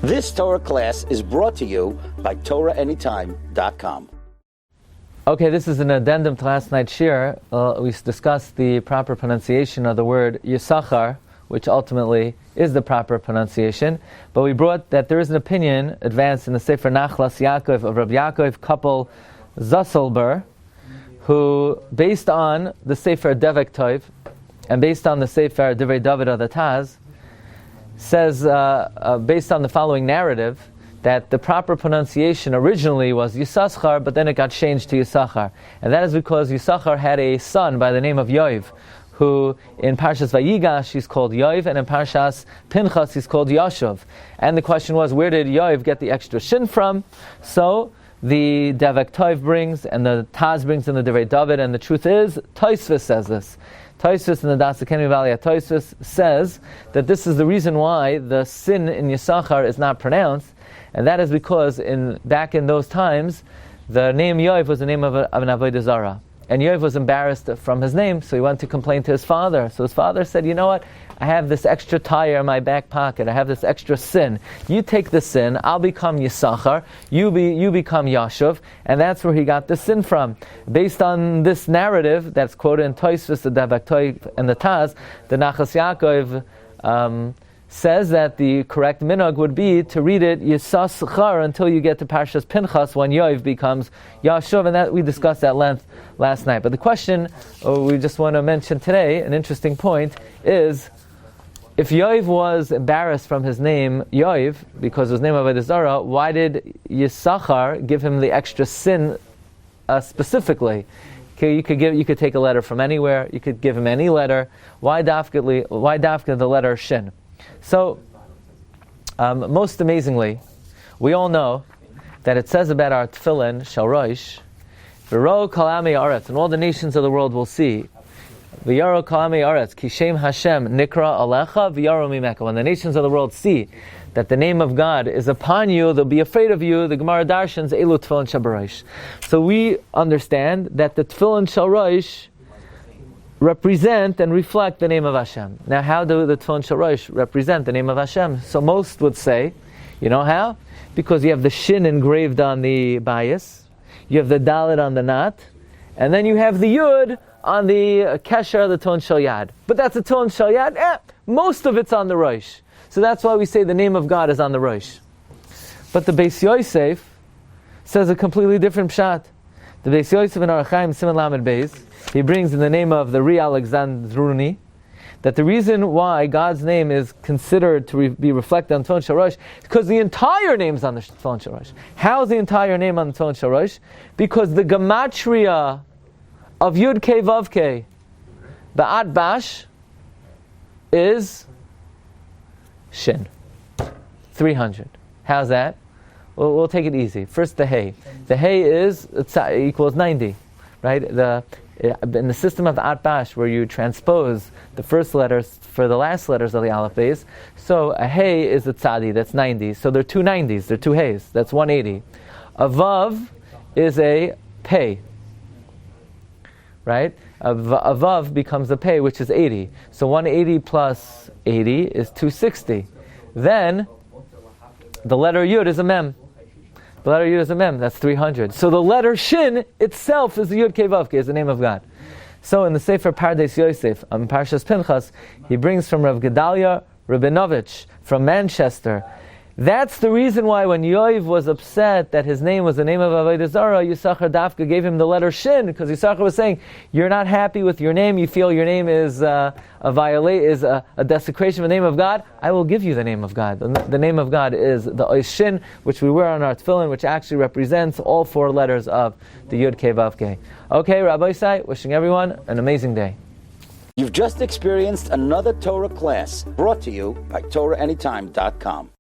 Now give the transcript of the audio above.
This Torah class is brought to you by TorahAnytime.com. Okay, this is an addendum to last night's Shiur. We discussed the proper pronunciation of the word Yissachar, which ultimately is the proper pronunciation. But we brought that there is an opinion advanced in the Sefer Nachlas Yaakov of Rabbi Yaakov couple Zasselber, who, based on the Sefer Devek Tov and based on the Sefer Divrei David of the Taz, says, based on the following narrative, that the proper pronunciation originally was Yissaschar, but then it got changed to Yissachar. And that is because Yissachar had a son by the name of Yoav, who in Parshas Vayigash he's called Yoav, and in Parshas Pinchas he's called Yashuv. And the question was, where did Yoav get the extra Shin from? So the Devek Tov brings, and the Taz brings in the Divrei David, and the truth is, Tosfos says this. Tosfos in the Das Akemi Valley at Tosfos says that this is the reason why the sin in Yissachar is not pronounced, and that is because back in those times, the name Yoav was the name of an Avodah Zarah. And Yoav was embarrassed from his name, so he went to complain to his father. So his father said, you know what, I have this extra tire in my back pocket, I have this extra sin. You take the sin, I'll become Yissachar, you become Yashuv, and that's where he got the sin from. Based on this narrative that's quoted in Tosfos, the Devek Tov, and the Taz, the Nachlas Yaakov says that the correct minhag would be to read it Yissaschar until you get to Parshas Pinchas when Yoav becomes Yashuv, and that we discussed at length last night. But the question we just want to mention today, an interesting point, is if Yoav was embarrassed from his name Yoav because of his name of Avodah Zarah, why did Yissachar give him the extra sin specifically? Okay, you could take a letter from anywhere. You could give him any letter. Why dafka the letter Shin? So, most amazingly, we all know that it says about our tefillin, Shel Rosh, V'ro kol amei aretz, and all the nations of the world will see, V'yaro kol amei aretz, ki shem Hashem nikra alecha v'yaro mimeka. When the nations of the world see that the name of God is upon you, they'll be afraid of you. The Gemara darshans, elu tefillin shel Rosh. So we understand that the tefillin Shel Rosh represent and reflect the name of Hashem. Now, how do the Tefillin Shel Rosh represent the name of Hashem? So most would say, you know how? Because you have the Shin engraved on the bias, you have the Dalet on the knot, and then you have the Yud on the Kesher, the Tefillin Shel Yad. But that's the Tefillin Shel Yad. Most of it's on the Rosh. So that's why we say the name of God is on the Rosh. But the Beis Yosef says a completely different pshat. The Beis Yosef in Arachaim Siman Lamed Beis, he brings in the name of the Ri Alexandruni that the reason why God's name is considered to be reflected on Tefillin Shel Rosh is because the entire name is on the Tefillin Shel Rosh. How is the entire name on the Tefillin Shel Rosh? Because the gematria of Yud Kei Vav Kei, Ba'at Bash, is Shin. 300. How's that? Well, we'll take it easy. First, the Hey. The Hey equals 90, right? In the system of the Atbash, where you transpose the first letters for the last letters of the Aleph Beis, so a Hey is a Tzadi, that's 90. So there are two 90s, there are two Heys, that's 180. A Vav is a Pei, right? A Vav becomes a Pei, which is 80. So 180 plus 80 is 260. Then the letter Yud is a Mem. The letter Yud is a Mem, that's 300. So the letter Shin itself is the Yud Kei Vav Kei, is the name of God. So in the Sefer Pardes Yosef, on Parshas Pinchas, he brings from Rav Gedalia Rabinovich from Manchester. That's the reason why when Yoav was upset that his name was the name of Avodah Zarah, Yissachar Dafka gave him the letter Shin, because Yissachar was saying, you're not happy with your name, you feel your name is a desecration of the name of God, I will give you the name of God. The name of God is the Shin, which we wear on our tefillin, which actually represents all four letters of the Yud Kei Vav Kei. Okay, Rabbi Yissai, wishing everyone an amazing day. You've just experienced another Torah class brought to you by TorahAnytime.com.